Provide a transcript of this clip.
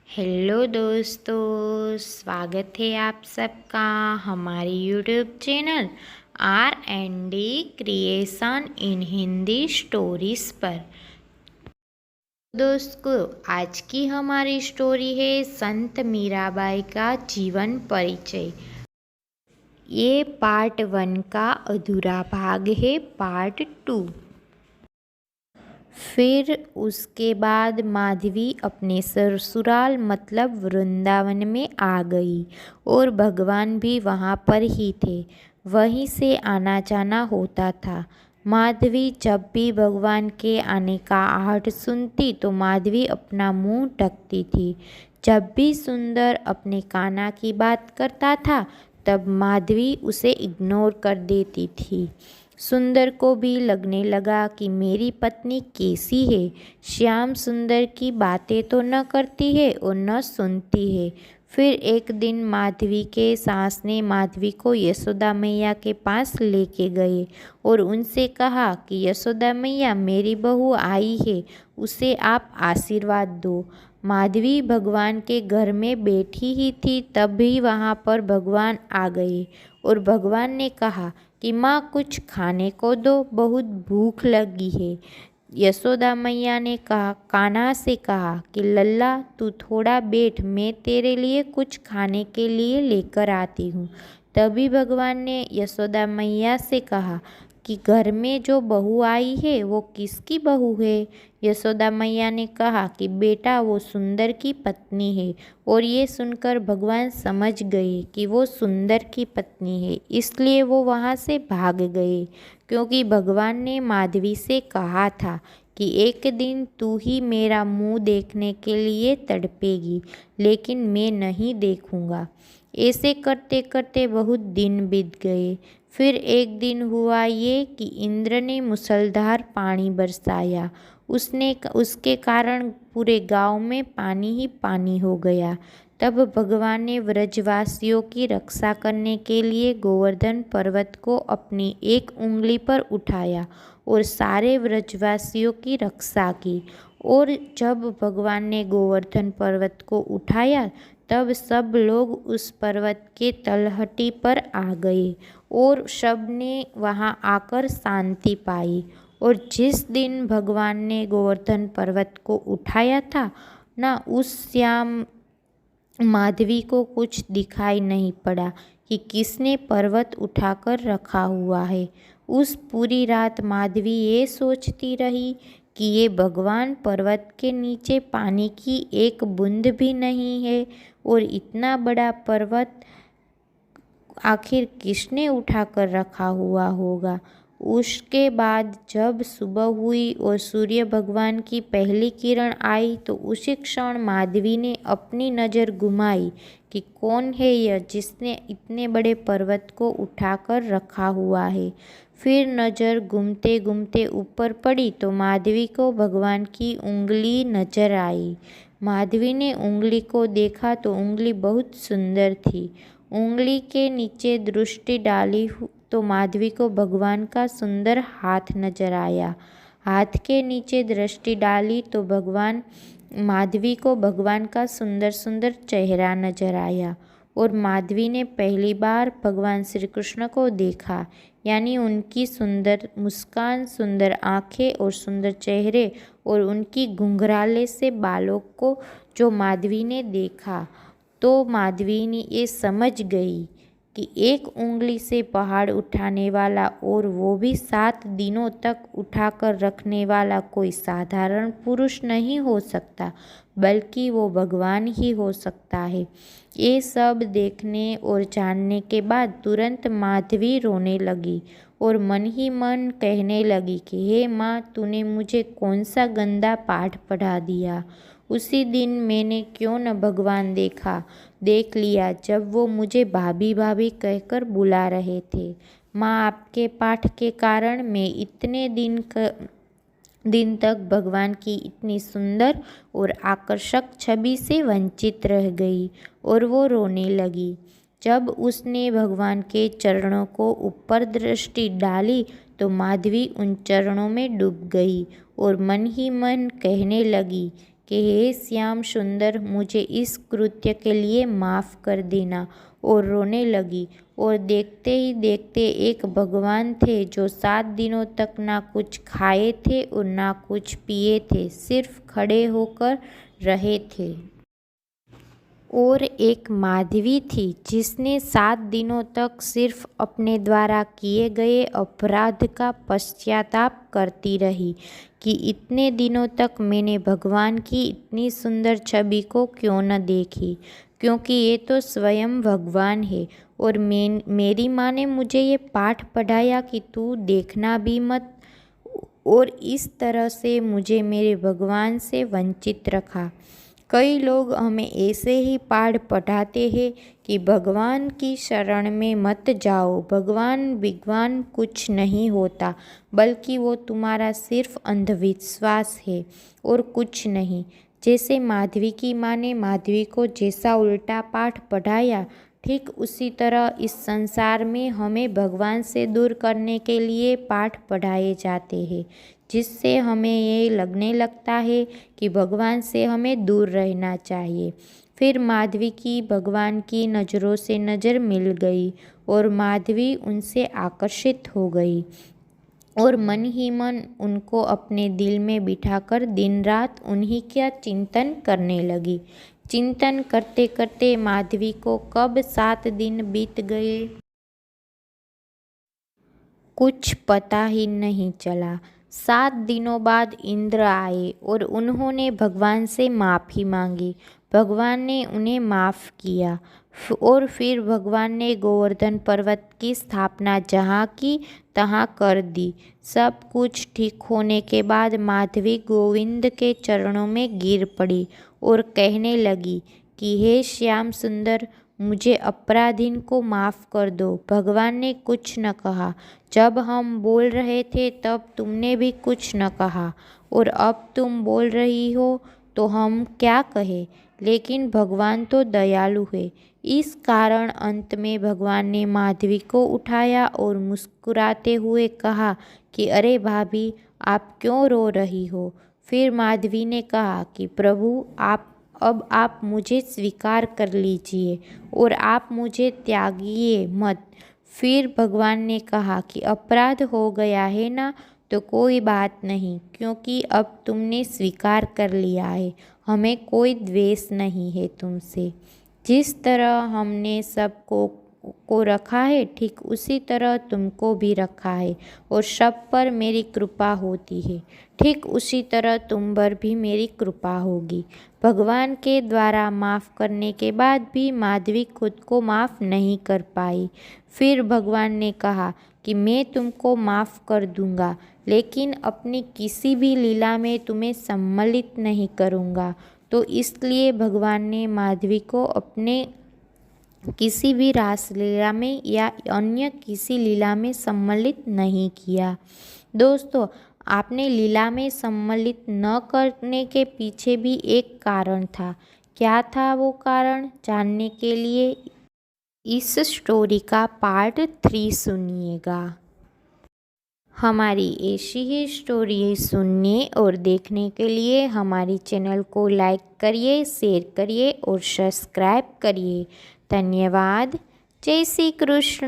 Hello दोस्तों, स्वागत है आप सबका हमारी यूट्यूब चैनल R&D क्रिएशन इन हिंदी स्टोरीज़ पर। दोस्तों, आज की हमारी स्टोरी है संत मीराबाई का जीवन परिचय। ये पार्ट 1 का अधूरा भाग है। पार्ट 2। फिर उसके बाद माधवी अपने ससुराल मतलब वृंदावन में आ गई और भगवान भी वहाँ पर ही थे। वहीं से आना जाना होता था। माधवी जब भी भगवान के आने का आहट सुनती तो माधवी अपना मुंह ढकती थी। जब भी सुंदर अपने कान्हा की बात करता था तब माधवी उसे इग्नोर कर देती थी। सुंदर को भी लगने लगा कि मेरी पत्नी कैसी है, श्याम सुंदर की बातें तो न करती है और न सुनती है। फिर एक दिन माधवी के सास ने माधवी को यशोदा मैया के पास लेके गए और उनसे कहा कि यशोदा मैया मेरी बहू आई है, उसे आप आशीर्वाद दो। माधवी भगवान के घर में बैठी ही थी तभी वहाँ पर भगवान आ गए और भगवान ने कहा कि माँ कुछ खाने को दो, बहुत भूख लगी है। यशोदा मैया ने कान्हा से कहा कि लल्ला तू थोड़ा बैठ, मैं तेरे लिए कुछ खाने के लिए लेकर आती हूँ। तभी भगवान ने यशोदा मैया से कहा कि घर में जो बहू आई है वो किसकी बहू है। यशोदा मैया ने कहा कि बेटा वो सुंदर की पत्नी है। और ये सुनकर भगवान समझ गए कि वो सुंदर की पत्नी है, इसलिए वो वहाँ से भाग गए। क्योंकि भगवान ने माधवी से कहा था कि एक दिन तू ही मेरा मुंह देखने के लिए तड़पेगी, लेकिन मैं नहीं देखूंगा। ऐसे करते करते बहुत दिन बीत गए। फिर एक दिन हुआ ये कि इंद्र ने मूसलाधार पानी बरसाया। उसके कारण पूरे गांव में पानी ही पानी हो गया। तब भगवान ने व्रजवासियों की रक्षा करने के लिए गोवर्धन पर्वत को अपनी एक उंगली पर उठाया और सारे व्रजवासियों की रक्षा की। और जब भगवान ने गोवर्धन पर्वत को उठाया तब सब लोग उस पर्वत के तलहटी पर आ गए और सब ने वहां आकर शांति पाई। और जिस दिन भगवान ने गोवर्धन पर्वत को उठाया था ना, उस शाम माधवी को कुछ दिखाई नहीं पड़ा कि किसने पर्वत उठाकर रखा हुआ है। उस पूरी रात माधवी ये सोचती रही कि ये भगवान पर्वत के नीचे पानी की एक बूंद भी नहीं है और इतना बड़ा पर्वत आखिर किसने उठाकर रखा हुआ होगा। उसके बाद जब सुबह हुई और सूर्य भगवान की पहली किरण आई तो उसी क्षण माधवी ने अपनी नज़र घुमाई कि कौन है यह जिसने इतने बड़े पर्वत को उठाकर रखा हुआ है। फिर नज़र घूमते घूमते ऊपर पड़ी तो माधवी को भगवान की उंगली नजर आई। माधवी ने उंगली को देखा तो उंगली बहुत सुंदर थी। उंगली के नीचे दृष्टि डाली तो माधवी को भगवान का सुंदर हाथ नजर आया। हाथ के नीचे दृष्टि डाली तो माधवी को भगवान का सुंदर सुंदर चेहरा नजर आया। और माधवी ने पहली बार भगवान श्री कृष्ण को देखा, यानी उनकी सुंदर मुस्कान, सुंदर आँखें और सुंदर चेहरे और उनकी घुंघराले से बालों को जो माधवी ने देखा तो माधवी ने ये समझ गई कि एक उंगली से पहाड़ उठाने वाला और वो भी 7 दिनों तक उठाकर रखने वाला कोई साधारण पुरुष नहीं हो सकता, बल्कि वो भगवान ही हो सकता है। ये सब देखने और जानने के बाद तुरंत माधवी रोने लगी और मन ही मन कहने लगी कि हे माँ, तूने मुझे कौन सा गंदा पाठ पढ़ा दिया। उसी दिन मैंने क्यों न भगवान देख लिया जब वो मुझे भाभी भाभी कहकर बुला रहे थे। माँ, आपके पाठ के कारण मैं इतने दिन तक भगवान की इतनी सुंदर और आकर्षक छवि से वंचित रह गई। और वो रोने लगी। जब उसने भगवान के चरणों को ऊपर दृष्टि डाली तो माधवी उन चरणों में डूब गई और मन ही मन कहने लगी कि हे श्याम सुंदर, मुझे इस कृत्य के लिए माफ़ कर देना, और रोने लगी। और देखते ही देखते एक भगवान थे जो 7 दिनों तक ना कुछ खाए थे और ना कुछ पिए थे, सिर्फ खड़े होकर रहे थे। और एक माधवी थी जिसने 7 दिनों तक सिर्फ अपने द्वारा किए गए अपराध का पश्चाताप करती रही कि इतने दिनों तक मैंने भगवान की इतनी सुंदर छवि को क्यों न देखी, क्योंकि ये तो स्वयं भगवान है। और मेरी माँ ने मुझे ये पाठ पढ़ाया कि तू देखना भी मत, और इस तरह से मुझे मेरे भगवान से वंचित रखा। कई लोग हमें ऐसे ही पाठ पढ़ाते हैं कि भगवान की शरण में मत जाओ, भगवान विद्वान कुछ नहीं होता, बल्कि वो तुम्हारा सिर्फ अंधविश्वास है और कुछ नहीं। जैसे माधवी की माँ ने माधवी को जैसा उल्टा पाठ पढ़ाया, ठीक उसी तरह इस संसार में हमें भगवान से दूर करने के लिए पाठ पढ़ाए जाते हैं, जिससे हमें ये लगने लगता है कि भगवान से हमें दूर रहना चाहिए। फिर माधवी की भगवान की नज़रों से नज़र मिल गई और माधवी उनसे आकर्षित हो गई और मन ही मन उनको अपने दिल में बिठाकर दिन रात उन्हीं का चिंतन करने लगी। चिंतन करते करते माधवी को कब 7 दिन बीत गए, कुछ पता ही नहीं चला। 7 दिनों बाद इंद्र आए और उन्होंने भगवान से माफ़ी मांगी। भगवान ने उन्हें माफ़ किया और फिर भगवान ने गोवर्धन पर्वत की स्थापना जहाँ की तहाँ कर दी। सब कुछ ठीक होने के बाद माधवी गोविंद के चरणों में गिर पड़ी और कहने लगी कि हे श्याम सुंदर, मुझे अपराधीन को माफ़ कर दो। भगवान ने कुछ न कहा। जब हम बोल रहे थे तब तुमने भी कुछ न कहा, और अब तुम बोल रही हो तो हम क्या कहें। लेकिन भगवान तो दयालु है। इस कारण अंत में भगवान ने माधवी को उठाया और मुस्कुराते हुए कहा कि अरे भाभी, आप क्यों रो रही हो। फिर माधवी ने कहा कि प्रभु, आप मुझे स्वीकार कर लीजिए और आप मुझे त्यागिए मत। फिर भगवान ने कहा कि अपराध हो गया है ना, तो कोई बात नहीं, क्योंकि अब तुमने स्वीकार कर लिया है। हमें कोई द्वेष नहीं है तुमसे। जिस तरह हमने सबको को रखा है, ठीक उसी तरह तुमको भी रखा है, और सब पर मेरी कृपा होती है, ठीक उसी तरह तुम पर भी मेरी कृपा होगी। भगवान के द्वारा माफ़ करने के बाद भी माधवी खुद को माफ़ नहीं कर पाई। फिर भगवान ने कहा कि मैं तुमको माफ़ कर दूंगा, लेकिन अपनी किसी भी लीला में तुम्हें सम्मिलित नहीं करूँगा। तो इसलिए भगवान ने माधवी को अपने किसी भी रासलीला में या अन्य किसी लीला में सम्मिलित नहीं किया। दोस्तों, आपने लीला में सम्मिलित न करने के पीछे भी एक कारण था। क्या था वो कारण? जानने के लिए इस स्टोरी का पार्ट 3 सुनिएगा। हमारी ऐसी ही स्टोरी सुनने और देखने के लिए हमारी चैनल को लाइक करिए, शेयर करिए और सब्सक्राइब करिए। धन्यवाद। जय श्री कृष्ण।